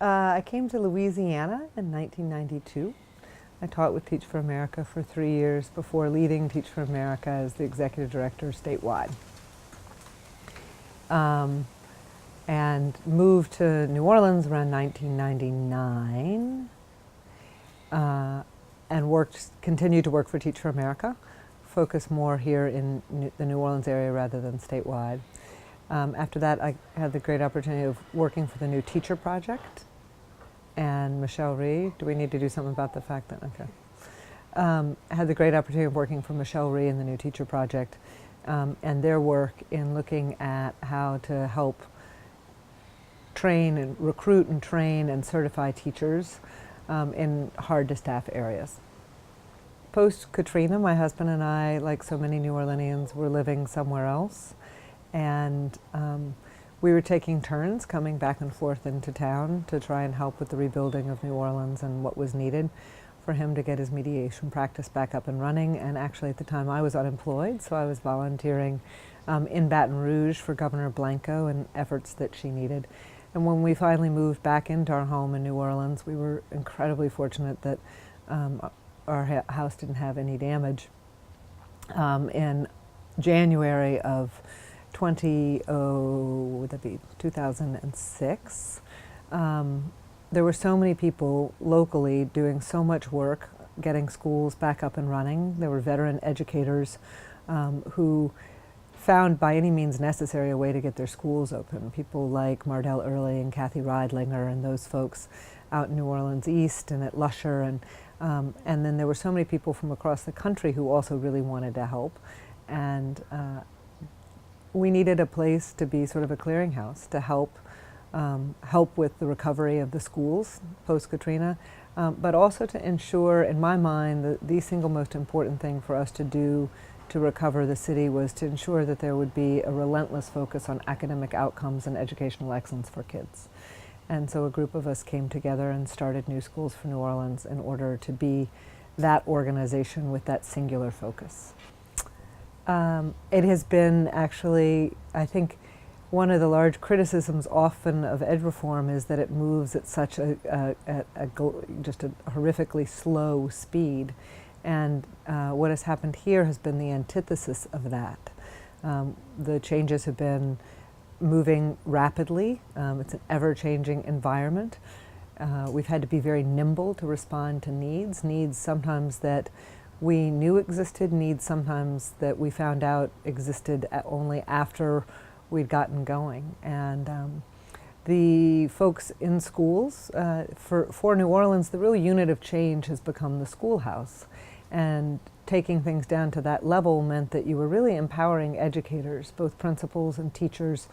I came to Louisiana in 1992. I taught with Teach for America for 3 years before leading Teach for America as the executive director statewide. And moved to New Orleans around 1999 and continued to work for Teach for America, focused more here in the New Orleans area rather than statewide. After that, I had the great opportunity of working for the New Teacher Project and Michelle Rhee. Do we need to do something about the fact that, okay. I had the great opportunity of working for Michelle Rhee in the New Teacher Project and their work in looking at how to help train and recruit and train and certify teachers in hard to staff areas. Post-Katrina, my husband and I, like so many New Orleanians, were living somewhere else. And we were taking turns coming back and forth into town to try and help with the rebuilding of New Orleans and what was needed for him to get his mediation practice back up and running. And actually at the time I was unemployed, so I was volunteering in Baton Rouge for Governor Blanco and efforts that she needed. And when we finally moved back into our home in New Orleans, we were incredibly fortunate that our house didn't have any damage. In January of 2006, there were so many people locally doing so much work, getting schools back up and running. There were veteran educators who found by any means necessary a way to get their schools open. People like Mardell Early and Kathy Reidlinger and those folks out in New Orleans East and at Lusher, and then there were so many people from across the country who also really wanted to help. And we needed a place to be sort of a clearinghouse to help with the recovery of the schools post-Katrina, but also to ensure, in my mind, that the single most important thing for us to do to recover the city was to ensure that there would be a relentless focus on academic outcomes and educational excellence for kids. And so a group of us came together and started New Schools for New Orleans in order to be that organization with that singular focus. It has been actually, I think, one of the large criticisms often of ed reform is that it moves at such just a horrifically slow speed. And what has happened here has been the antithesis of that. The changes have been moving rapidly. It's an ever-changing environment. We've had to be very nimble to respond to needs sometimes that we knew existed, needs sometimes that we found out existed only after we'd gotten going. And the folks in schools, for New Orleans, the real unit of change has become the schoolhouse. And taking things down to that level meant that you were really empowering educators, both principals and teachers,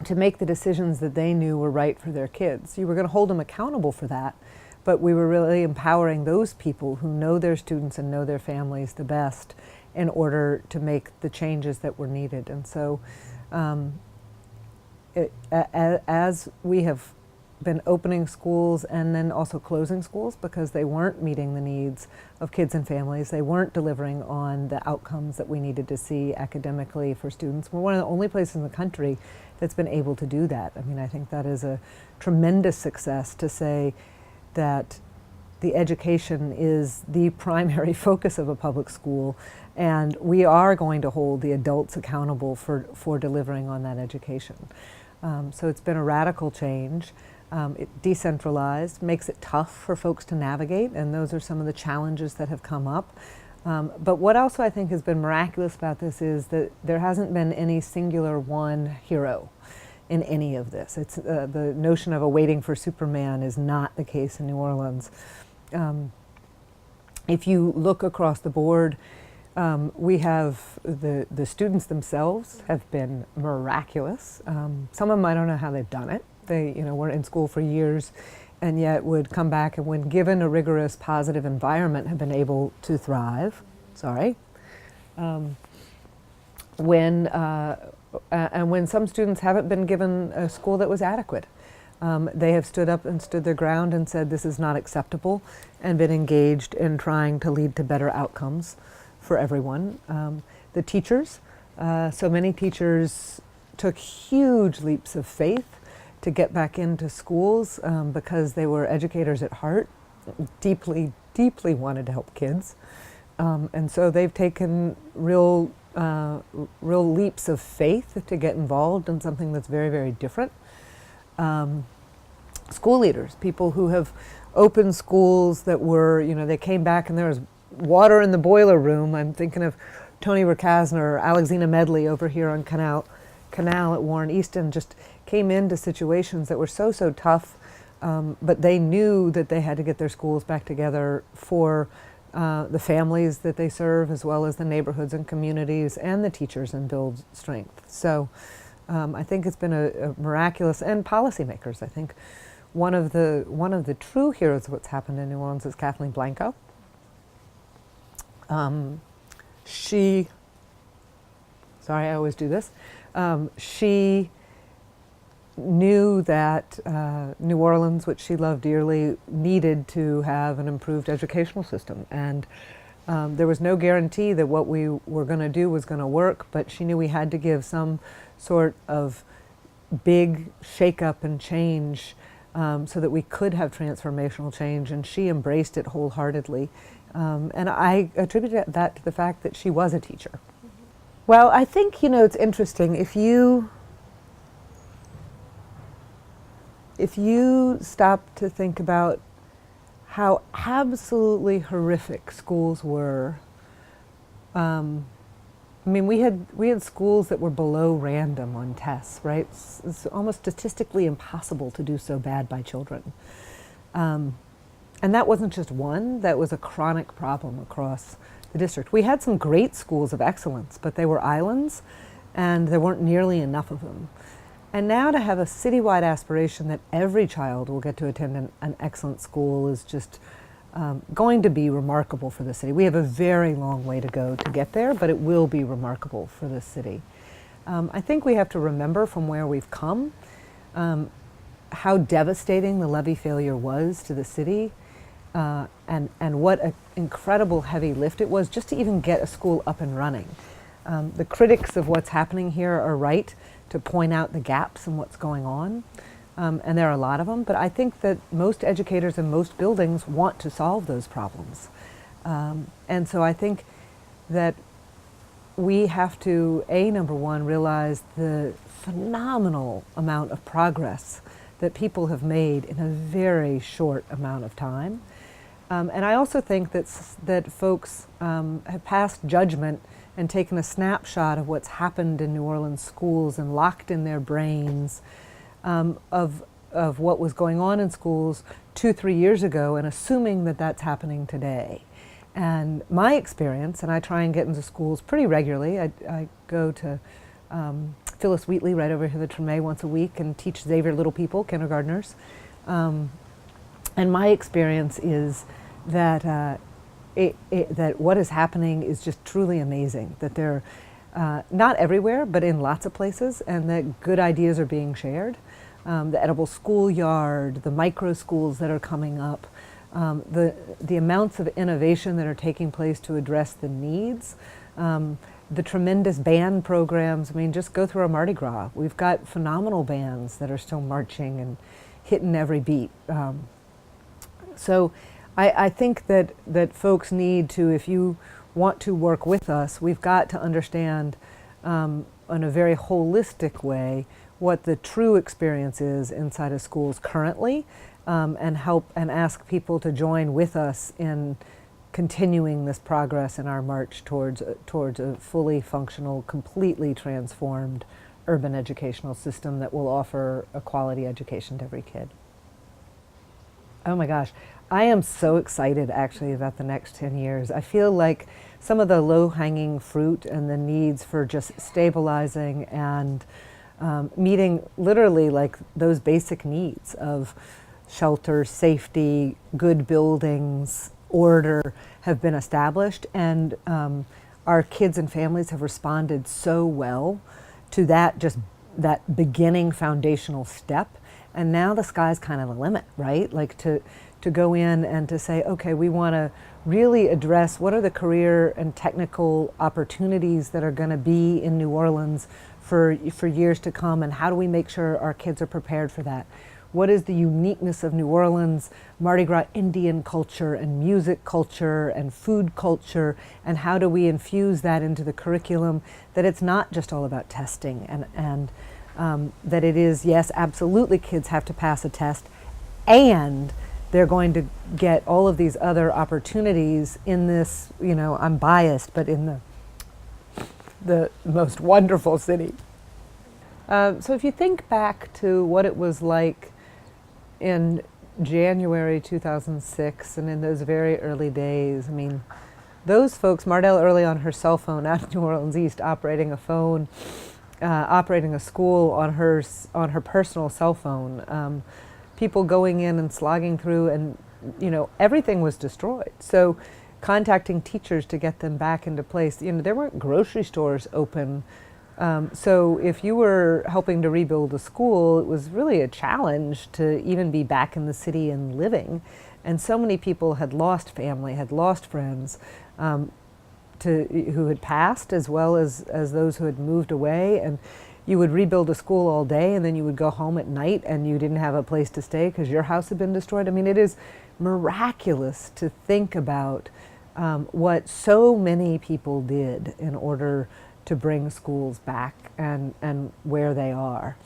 to make the decisions that they knew were right for their kids. You were going to hold them accountable for that, but we were really empowering those people who know their students and know their families the best in order to make the changes that were needed. And so as we have been opening schools and then also closing schools because they weren't meeting the needs of kids and families, they weren't delivering on the outcomes that we needed to see academically for students. We're one of the only places in the country that's been able to do that. I mean, I think that is a tremendous success to say that the education is the primary focus of a public school, and we are going to hold the adults accountable for delivering on that education. So it's been a radical change. It decentralized, makes it tough for folks to navigate, and those are some of the challenges that have come up. But what also I think has been miraculous about this is that there hasn't been any singular one hero in any of this. It's the notion of a waiting for Superman is not the case in New Orleans. If you look across the board, we have the students themselves have been miraculous. Some of them, I don't know how they've done it. They, were in school for years and yet would come back and when given a rigorous positive environment have been able to thrive. And when some students haven't been given a school that was adequate. They have stood up and stood their ground and said this is not acceptable and been engaged in trying to lead to better outcomes for everyone. The teachers, so many teachers took huge leaps of faith to get back into schools because they were educators at heart, deeply, deeply wanted to help kids. And so they've taken real leaps of faith to get involved in something that's very, very different. School leaders, people who have opened schools that were, they came back and there was water in the boiler room. I'm thinking of Tony Rukasner or Alexina Medley over here on Canal at Warren Easton, just came into situations that were so tough, but they knew that they had to get their schools back together for the families that they serve, as well as the neighborhoods and communities and the teachers, and build strength. So I think it's been a miraculous, and policymakers. I think one of the true heroes of what's happened in New Orleans is Kathleen Blanco. Sorry, I always do this. She knew that New Orleans, which she loved dearly, needed to have an improved educational system. And there was no guarantee that what we were going to do was going to work, but she knew we had to give some sort of big shake-up and change so that we could have transformational change, and she embraced it wholeheartedly. And I attribute that to the fact that she was a teacher. Well, I think, it's interesting. If you stop to think about how absolutely horrific schools were, we had schools that were below random on tests, right? It's almost statistically impossible to do so bad by children. And that wasn't just one, that was a chronic problem across the district. We had some great schools of excellence, but they were islands, and there weren't nearly enough of them. And now to have a citywide aspiration that every child will get to attend an excellent school is just going to be remarkable for the city. We have a very long way to go to get there, but it will be remarkable for the city. I think we have to remember from where we've come how devastating the levee failure was to the city, and what an incredible heavy lift it was just to even get a school up and running. The critics of what's happening here are right to point out the gaps in what's going on, and there are a lot of them, but I think that most educators in most buildings want to solve those problems. And so I think that we have to, number one, realize the phenomenal amount of progress that people have made in a very short amount of time. And I also think that folks have passed judgment and taken a snapshot of what's happened in New Orleans schools and locked in their brains of what was going on in schools 2-3 years ago, and assuming that that's happening today. And my experience, and I try and get into schools pretty regularly, I go to Phyllis Wheatley right over here at Tremay once a week and teach Xavier Little People, kindergartners. And my experience is that that what is happening is just truly amazing, that they're not everywhere, but in lots of places, and that good ideas are being shared. The edible schoolyard, the micro schools that are coming up, the amounts of innovation that are taking place to address the needs, the tremendous band programs. Just go through our Mardi Gras. We've got phenomenal bands that are still marching and hitting every beat. So I think that folks need to, if you want to work with us, we've got to understand in a very holistic way what the true experience is inside of schools currently, and help and ask people to join with us in continuing this progress in our march towards a fully functional, completely transformed urban educational system that will offer a quality education to every kid. Oh my gosh, I am so excited actually about the next 10 years. I feel like some of the low-hanging fruit and the needs for just stabilizing and meeting literally like those basic needs of shelter, safety, good buildings, order have been established, and our kids and families have responded so well to that beginning foundational step. And now the sky's kind of the limit, right? Like to go in and to say, okay, we want to really address what are the career and technical opportunities that are going to be in New Orleans for years to come, and how do we make sure our kids are prepared for that? What is the uniqueness of New Orleans, Mardi Gras Indian culture and music culture and food culture, and how do we infuse that into the curriculum, that it's not just all about testing, and that it is, yes, absolutely kids have to pass a test, and they're going to get all of these other opportunities in this, I'm biased, but in the most wonderful city. So if you think back to what it was like in January 2006 and in those very early days, I mean, those folks, Mardell early on her cell phone out in New Orleans East, operating a phone, operating a school on her personal cell phone, people going in and slogging through, and everything was destroyed. So contacting teachers to get them back into place, there weren't grocery stores open. So if you were helping to rebuild a school, it was really a challenge to even be back in the city and living. And so many people had lost family, had lost friends who had passed, as well as those who had moved away. And you would rebuild a school all day, and then you would go home at night and you didn't have a place to stay because your house had been destroyed. I mean, it is miraculous to think about what so many people did in order to bring schools back and where they are.